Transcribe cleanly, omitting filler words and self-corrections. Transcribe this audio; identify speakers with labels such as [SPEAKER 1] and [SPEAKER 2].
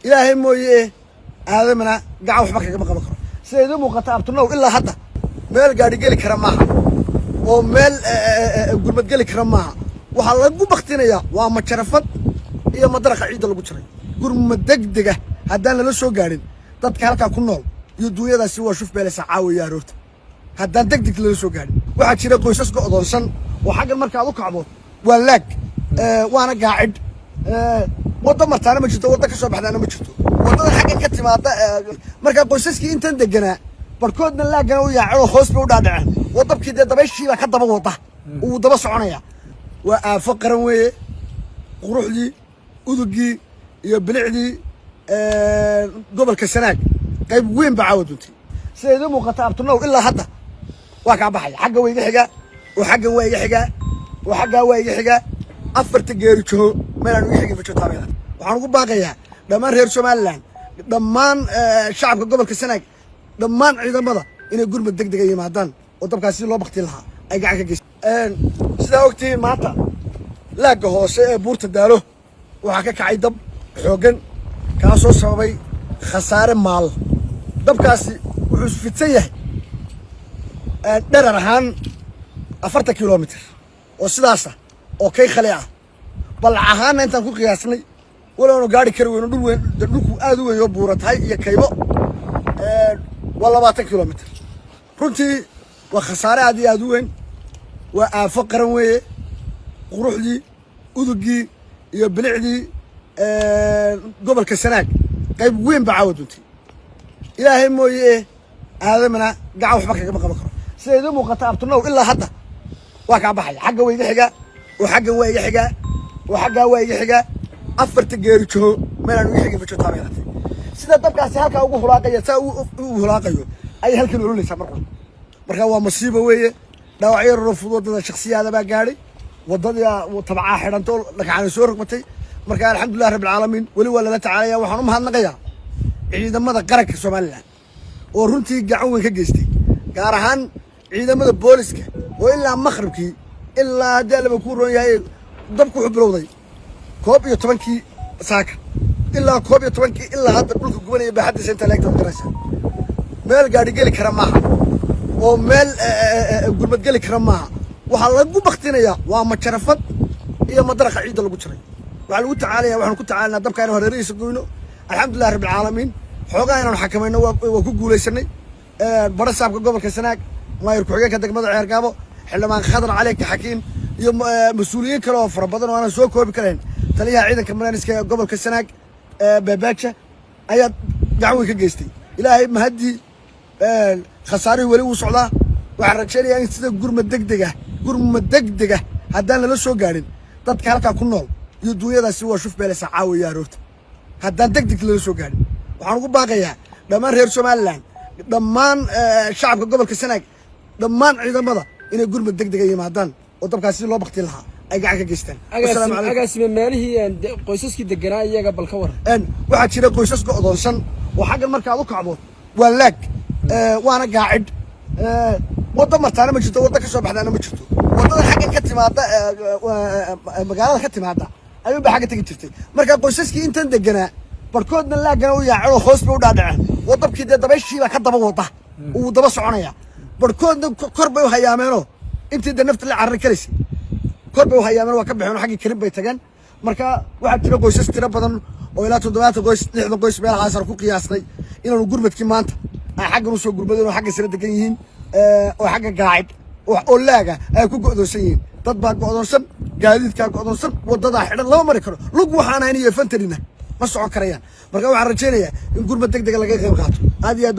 [SPEAKER 1] إلهي مويه هذا منا قاعد وحبك كم قبكر سيدو مقطع بتنو إلا حتى مال قاعد يقلي كرمها ومال قول ما تقلي كرمها وحلا جو بختنا وما شرفت هي مدرك عيد اللي بتشري قول ما دقدقة هدانا لو شو قارين تذكر هلك كنا يدوي هذا سوى شوف بلا سعاوي يا روت هدان دقدق لو شو قارين واحد شيء قويس قدرسن وحق المركز وكعبه ولاك وانا قاعد وضع مرتانا ما جرتو وضع كسب حنا ما جرتو وضع حق كتماده marka qoysaskii intan deganaa barkoodna la gano yaacay hoos buu dhaadhacay wadabkii dabayshiiba ka daba wada uu daba soconaya waa faqran weeye quruxdii udugii iyo bilicdii gobolka Sanaag qayb weyn baa caawadunti sidoo muuqata abtanow ilaa hadda waa ka baxay xagga way iga xiga oo xagga way iga xiga oo xagga way iga xiga afarta geerijo meelan iga xiga bajo taabada waxaan ugu baaqayaa dhamaan reer Soomaaliland dhamaan shacabka gobolka Sanaag dhamaan ciidamada inay gurmad degdeg ah yimaadaan oo dabkaasi loo baqti lahaa ay gacan ka geystaan sida ogtii maanta laaga hoose ee buurta daalo waxa ka kacay dab xoogan kaasoo sababay khasaare maal dabkaasi wuxuu fidsan yahay dherer ahaan 40 kilomitir oo sidaas ah oo kay khali ah bal ahaan intaan ku qiyaasnay walaanu gaari karo weyn dhulku aad u weyn oo buuratahay iyo kaybo wala 20 kilomitir runtii waa khasaare aad u weyn waa aafo qaran weeye quruxdii udugii iyo bilicdii gobolka Sanaag qayb weyn baa caawadunti ilaahay mooye aadamana gacan waxba kaga qaban karo sidoo muuqata abtanow ilaa hadda waa ka baxay xagga way iga xiga oo xagga way iga xiga oo xagga way iga xiga afarta geerijo meelan iga xiga bajo taabada sida dabkaasi halka ugu hulaaqaya taa uu hulaaqayo ay halkan ololeysa marka waa masiibo weeye dhaawacyo rufud wadada shakhsiyaada baa gaaray wadada tabca xiranto lagacana soo rogmatay marka alxamdulillah rabbil alamin wali wala la tacaalaya waxaan u mahadnaqayaa ciidamada qaranka Soomaaliland oo runtii gacan weyn ka geystay gaar ahaan ciidamada booliska oo ilaa maqribkii ilaa dalba ku roon yahay dabku wuxuu bilowday 11kii saaka ilaa 11kii ilaa hadda dhulka gubanaya baaxadiisa inta leegta darasa meel gaari gali kara maaha oo meel gurmad gali kara maaha waxa lagu baqtinayaa waa ma sharafad iyo madraka ciid lagu jiray waxa lagu tacaalaya waxaan ku tacaalnaa dabka inuu hareerihiisa goyno alxamdulillah rabbil alamin xoogaa inaan xakamayno waa ku guuleysanay barasaabka gobolka Sanaag maayir ku xigeenka degmada Ceergaabo xildhibaan Khadar Cali Xakiin iyo mas'uuliyiin kale oo fara badan oo aan soo koobi karin taliyaha ciidanka Mareykanka gobolka Sanaag Baabacha ayaa gacan ka geystay ilaahay mahadi khasaare wali uu socdaa waxaan rajaynayaa in sida gurmad degdeg ah hadaan la soo gaarin dadka halka ku nool iyo duuyadaasi waa shuf bela sacaawi yaa root hadaan degdeg la soo gaarin waxaan ugu baaqayaa dhamaan reer Soomaaliland dhamaan shacabka gobolka Sanaag dhamaan ciidamada inay gurmad degdeg ah yimaadaan oo dabkaasi loo baqti lahaa ay gacan ka geystaan
[SPEAKER 2] assalaamu alaykum agaasime meelihii qoysaskii deganaa iyaga bal ka waran
[SPEAKER 1] waxa jira qoysas go'doonsan oo xaggan marka aad u kacdo waa laag waana gaacid wada martaana ma jirto wada ka soo baxdaana ma jirto wadada xaggan ka timaada magaalada ka timaada ayuu baa xagga tagi jirtay marka qoysaskii intan deganaa barkoodna la gano yaacay hoos buu dhaadhacay wadabkii dabayshiiba ka daba wada uu daba soconaya barkoodna kor bay hayaameenoo intii nafta la carri kalisay kor bay hayaameen waa ka baxeen xagga karib bay tageen marka waxa jira qoysas tiro badan oo ilaa 70 qoys 60 qoys meel xaasar ku qiyaasnay inuu gurmadkii maanta ay xagga u soo gurmadeen oo xagga sare degan yihiin oo xagga gaacid oo laaga ay ku go'doonsan yihiin dad baa go'doonsan gaadiidka go'doonsan wadada xidhan lama mari karo lug waxaan ahayn iyo fantarina ma socon karayaan marka waxaan rajaynayaa in gurmad degdeg laga qayb qaato aad iyo aad